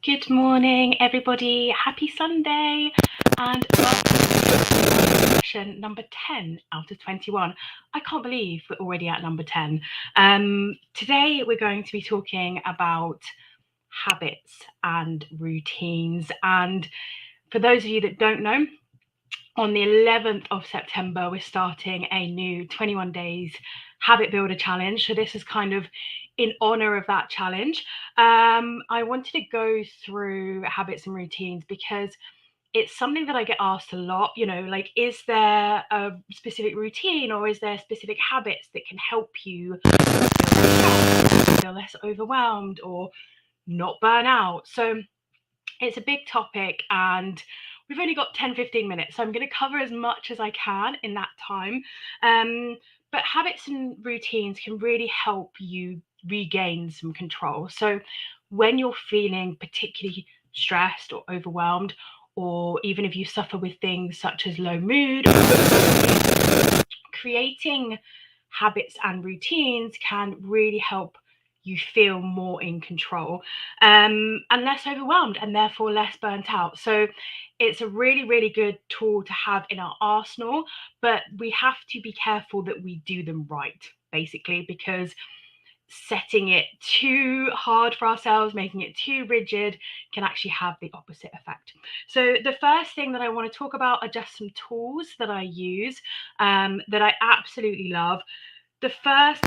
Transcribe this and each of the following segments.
Good morning, everybody. Happy Sunday, and welcome to session number 10 out of 21. I can't believe we're already at number 10. Today, we're going to be talking about habits and routines. And for those of you that don't know, on the 11th of September, we're starting a new 21 days habit builder challenge. So this is kind of in honor of that challenge. I wanted to go through habits and routines because it's something that I get asked a lot, like, is there a specific routine or is there specific habits that can help you feel less overwhelmed or not burn out? So it's a big topic and we've only got 10-15 minutes, so I'm going to cover as much as I can in that time. But habits and routines can really help you regain some control. So when you're feeling particularly stressed or overwhelmed, or even if you suffer with things such as low mood, creating habits and routines can really help you feel more in control and less overwhelmed and therefore less burnt out. So it's a really, really good tool to have in our arsenal, but we have to be careful that we do them right, basically, because setting it too hard for ourselves, making it too rigid, can actually have the opposite effect. So the first thing that I want to talk about are just some tools that I use that I absolutely love. The first,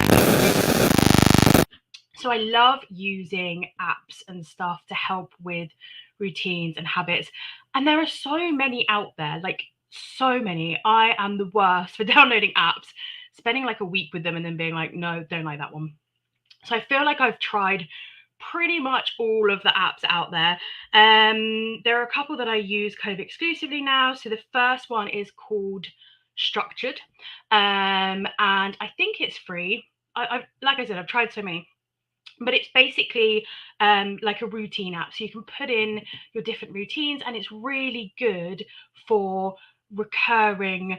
so I love using apps and stuff to help with routines and habits. And there are so many out there, like so many. I am the worst for downloading apps, spending like a week with them and then being like, no, don't like that one. So I feel like I've tried pretty much all of the apps out there. There are a couple that I use kind of exclusively now. So the first one is called Structured, and I think it's free. Like I said, I've tried so many, but it's basically like a routine app. So you can put in your different routines, and it's really good for recurring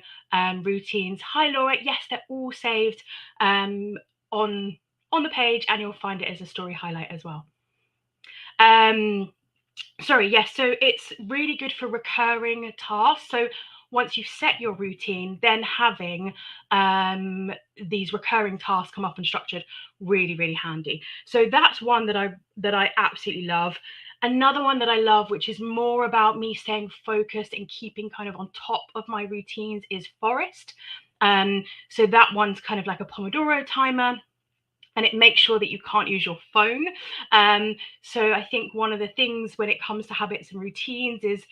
routines. Hi, Laura. Yes, they're all saved on the page, and you'll find it as a story highlight as well. Sorry, yes, so it's really good for recurring tasks. So once you've set your routine, then having these recurring tasks come up and structured, really, really handy. So that's one that I absolutely love. Another one that I love, which is more about me staying focused and keeping kind of on top of my routines, is Forest. So that one's kind of like a Pomodoro timer, and it makes sure that you can't use your phone. So I think one of the things when it comes to habits and routines is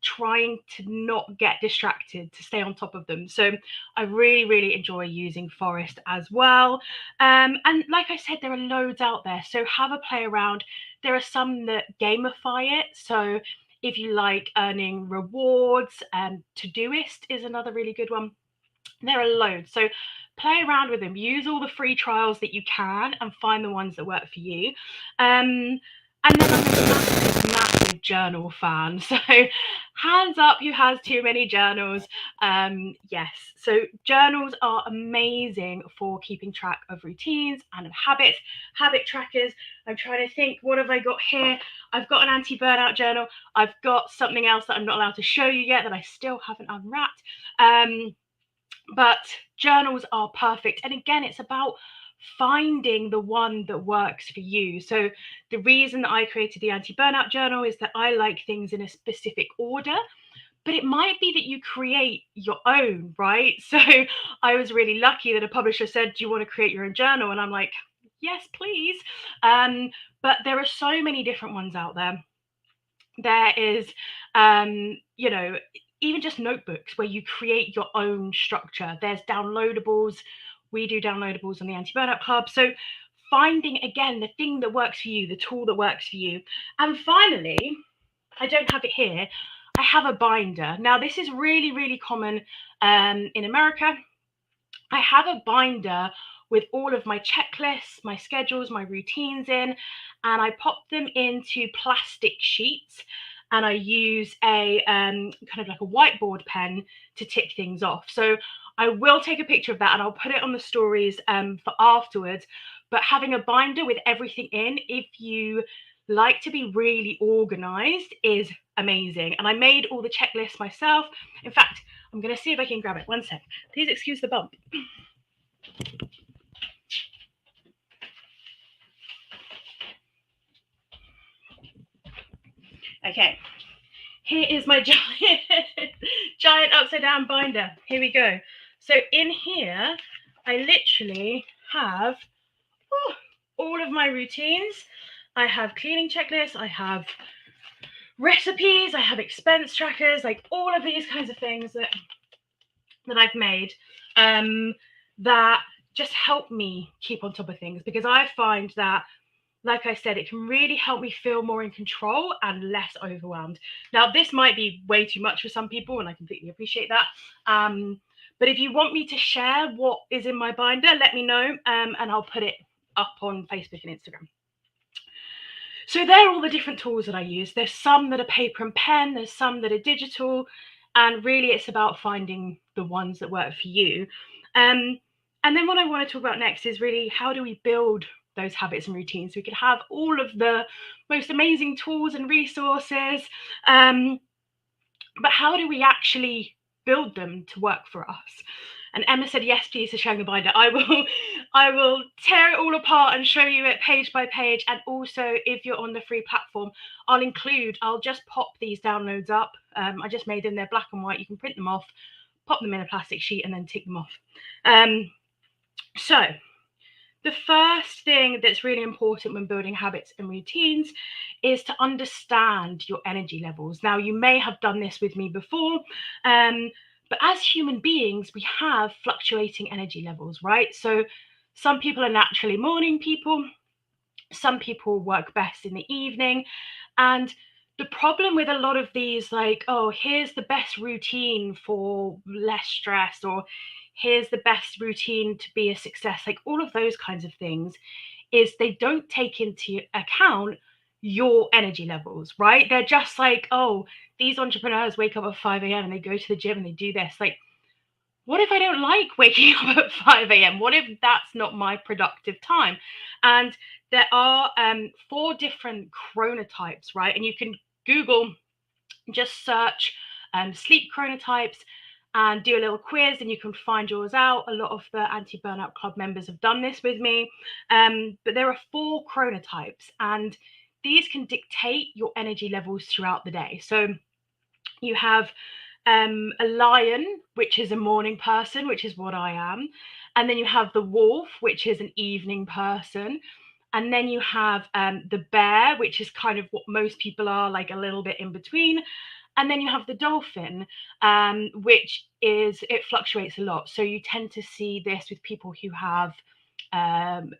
trying to not get distracted, to stay on top of them. So I really, really enjoy using Forest as well. And like I said, there are loads out there. So have a play around. There are some that gamify it. So if you like earning rewards, Todoist is another really good one. There are loads. So play around with them. Use all the free trials that you can and find the ones that work for you. And then I'm a massive, massive journal fan. So hands up who has too many journals. Yes. So journals are amazing for keeping track of routines and of habits, habit trackers. I'm trying to think, what have I got here? I've got an anti-burnout journal. I've got something else that I'm not allowed to show you yet that I still haven't unwrapped. But journals are perfect. And again, it's about finding the one that works for you. So the reason that I created the anti-burnout journal is that I like things in a specific order, but it might be that you create your own, right? So I was really lucky that a publisher said, do you want to create your own journal? And I'm like, yes, please. But there are so many different ones out there. There is, even just notebooks where you create your own structure. There's downloadables. We do downloadables on the Anti-Burnout Club. So finding, again, the thing that works for you, the tool that works for you. And finally, I don't have it here, I have a binder. Now, this is really, really common in America. I have a binder with all of my checklists, my schedules, my routines in, and I pop them into plastic sheets, and I use a kind of like a whiteboard pen to tick things off. So I will take a picture of that and I'll put it on the stories for afterwards. But having a binder with everything in, if you like to be really organized is amazing. And I made all the checklists myself. In fact, I'm going to see if I can grab it. One sec. Please excuse the bump. Okay. Here is my giant upside down binder. Here we go. So in here, I literally have all of my routines. I have cleaning checklists, I have recipes, I have expense trackers, like all of these kinds of things that I've made that just help me keep on top of things, because I find that, like I said, it can really help me feel more in control and less overwhelmed. Now, this might be way too much for some people, and I completely appreciate that. But if you want me to share what is in my binder, let me know, and I'll put it up on Facebook and Instagram. So there are all the different tools that I use. There's some that are paper and pen, there's some that are digital, and really it's about finding the ones that work for you. And then what I want to talk about next is really, how do we build those habits and routines? We could have all of the most amazing tools and resources, but how do we actually build them to work for us? And Emma said, yes, please, to sharing the binder. I will tear it all apart and show you it page by page. And also, if you're on the free platform, I'll just pop these downloads up. I just made them, they're black and white. You can print them off, pop them in a plastic sheet, and then tick them off. So the first thing that's really important when building habits and routines is to understand your energy levels. Now, you may have done this with me before, but as human beings, we have fluctuating energy levels, right? So some people are naturally morning people, some people work best in the evening. And the problem with a lot of these, like, oh, here's the best routine for less stress, or here's the best routine to be a success, like all of those kinds of things, is they don't take into account your energy levels, right? They're just like, oh, these entrepreneurs wake up at 5 a.m. and they go to the gym and they do this. Like, what if I don't like waking up at 5 a.m.? What if that's not my productive time? And there are 4 different chronotypes, right? And you can Google, just search sleep chronotypes and do a little quiz, and you can find yours out. A lot of the Anti-Burnout Club members have done this with me. But there are 4 chronotypes, and these can dictate your energy levels throughout the day. So you have a lion, which is a morning person, which is what I am. And then you have the wolf, which is an evening person. And then you have the bear, which is kind of what most people are, like a little bit in between. And then you have the dolphin, which it fluctuates a lot. So you tend to see this with people who have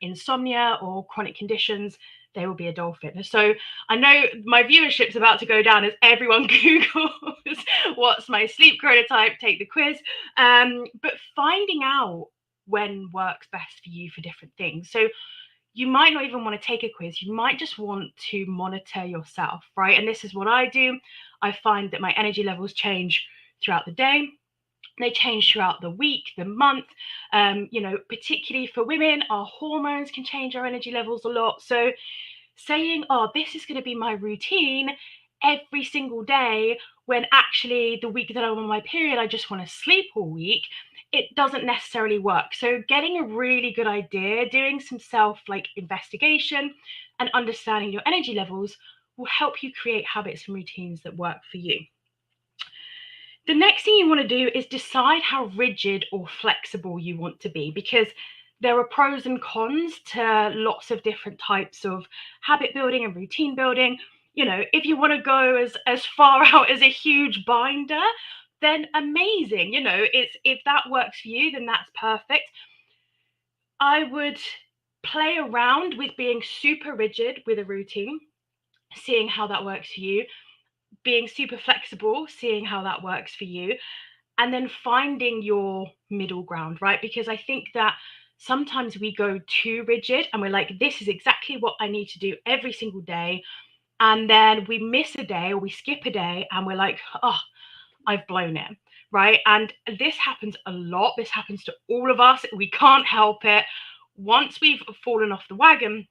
insomnia or chronic conditions. They will be a dolphin. So I know my viewership's about to go down as everyone Googles what's my sleep chronotype, take the quiz. But finding out when works best for you for different things. So you might not even want to take a quiz. You might just want to monitor yourself, right? And this is what I do. I find that my energy levels change throughout the day. They change throughout the week, the month. Particularly for women, our hormones can change our energy levels a lot. So saying, oh, this is going to be my routine every single day, when actually the week that I'm on my period, I just want to sleep all week, it doesn't necessarily work. So getting a really good idea, doing some investigation and understanding your energy levels will help you create habits and routines that work for you. The next thing you want to do is decide how rigid or flexible you want to be, because there are pros and cons to lots of different types of habit building and routine building. If you want to go as far out as a huge binder, then amazing. If that works for you, then that's perfect. I would play around with being super rigid with a routine, seeing how that works for you, being super flexible, seeing how that works for you, and then finding your middle ground, right? Because I think that sometimes we go too rigid and we're like, this is exactly what I need to do every single day. And then we miss a day or we skip a day and we're like, oh, I've blown it, right? And this happens a lot. This happens to all of us. We can't help it. Once we've fallen off the wagon,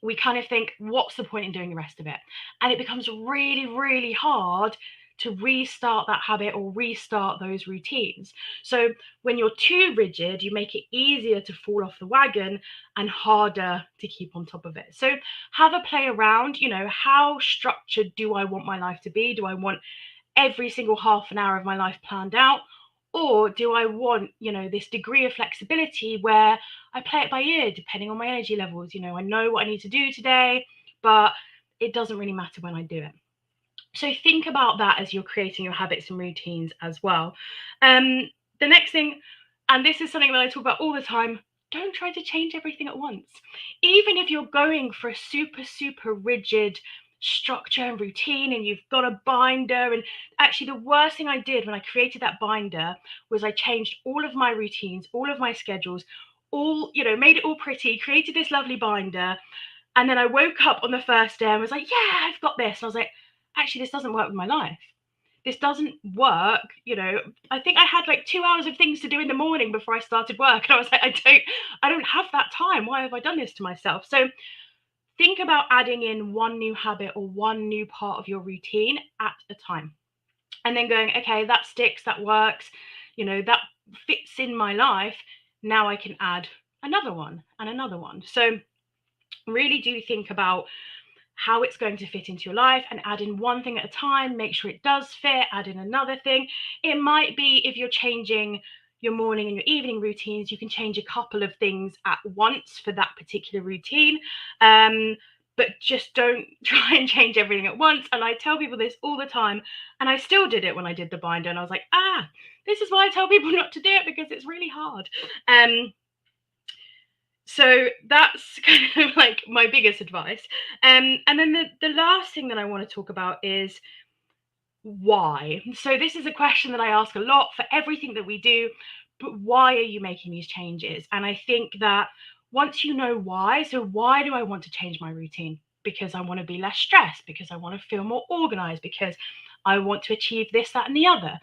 we kind of think, what's the point in doing the rest of it? And it becomes really, really hard to restart that habit or restart those routines. So when you're too rigid, you make it easier to fall off the wagon and harder to keep on top of it. So have a play around, how structured do I want my life to be? Do I want every single half an hour of my life planned out? Or do I want, this degree of flexibility where I play it by ear, depending on my energy levels? I know what I need to do today, but it doesn't really matter when I do it. So think about that as you're creating your habits and routines as well. The next thing, and this is something that I talk about all the time, don't try to change everything at once. Even if you're going for a super, super rigid structure and routine and you've got a binder, and actually the worst thing I did when I created that binder was I changed all of my routines, all of my schedules, made it all pretty, created this lovely binder, and then I woke up on the first day and was like, yeah, I've got this. And I was like, actually, this doesn't work with my life. This doesn't work. I think I had like 2 hours of things to do in the morning before I started work. And I was like, I don't have that time. Why have I done this to myself? So think about adding in one new habit or one new part of your routine at a time. And then going, okay, that sticks, that works, that fits in my life. Now I can add another one and another one. So really do think about how it's going to fit into your life and add in one thing at a time. Make sure it does fit, add in another thing. It might be, if you're changing your morning and your evening routines, you can change a couple of things at once for that particular routine. But just don't try and change everything at once. And I tell people this all the time, and I still did it when I did the binder, and I was like, this is why I tell people not to do it, because it's really hard. So that's kind of like my biggest advice. And then the last thing that I want to talk about is why. So this is a question that I ask a lot for everything that we do, but why are you making these changes? And I think that once you know why, so why do I want to change my routine? Because I want to be less stressed, because I want to feel more organized, because I want to achieve this, that, and the other.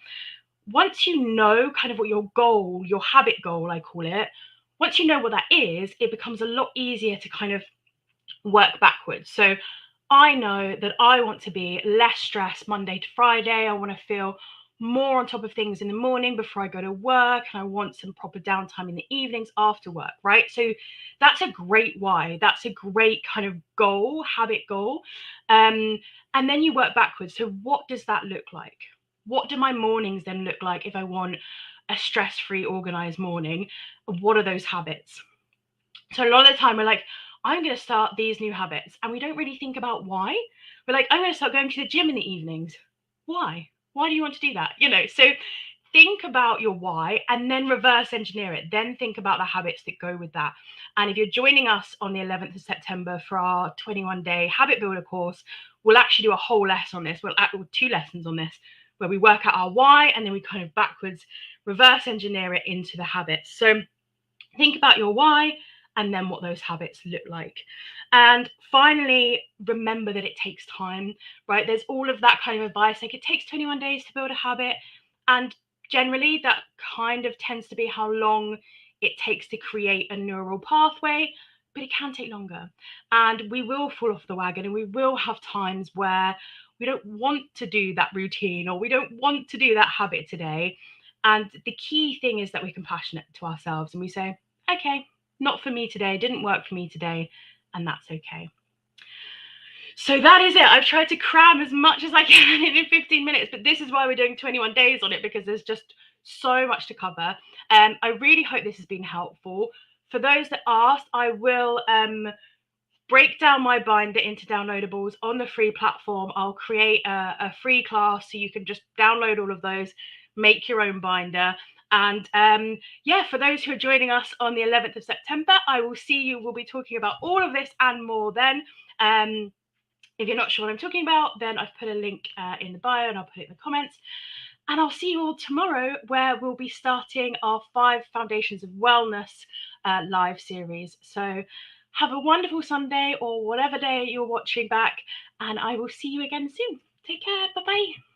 Once you know kind of what your goal, your habit goal, I call it, once you know what that is, it becomes a lot easier to kind of work backwards. So I know that I want to be less stressed Monday to Friday. I want to feel more on top of things in the morning before I go to work, and I want some proper downtime in the evenings after work, right? So that's a great why. That's a great kind of goal, habit goal. And then you work backwards. So what does that look like? What do my mornings then look like if I want a stress-free, organized morning? What are those habits? So a lot of the time we're like, I'm going to start these new habits, and we don't really think about why. We're like, I'm going to start going to the gym in the evenings. Why? Why do you want to do that? So think about your why and then reverse engineer it. Then think about the habits that go with that. And if you're joining us on the 11th of September for our 21-day habit builder course, we'll actually do a whole lesson on this. We'll do 2 lessons on this, where we work out our why and then we kind of backwards reverse engineer it into the habits. So think about your why and then what those habits look like. And finally, remember that it takes time, right? There's all of that kind of advice, like it takes 21 days to build a habit. And generally, that kind of tends to be how long it takes to create a neural pathway, but it can take longer. And we will fall off the wagon, and we will have times where we don't want to do that routine, or we don't want to do that habit today. And the key thing is that we're compassionate to ourselves and we say, okay, not for me today, didn't work for me today, and that's okay. So that is it. I've tried to cram as much as I can in 15 minutes, but this is why we're doing 21 days on it, because there's just so much to cover. I really hope this has been helpful. For those that asked, I will break down my binder into downloadables on the free platform. I'll create a free class so you can just download all of those, make your own binder. And for those who are joining us on the 11th of September, I will see you. We'll be talking about all of this and more then. If you're not sure what I'm talking about, then I've put a link in the bio and I'll put it in the comments. And I'll see you all tomorrow, where we'll be starting our 5 Foundations of Wellness live series. So have a wonderful Sunday or whatever day you're watching back, and I will see you again soon. Take care. Bye-bye.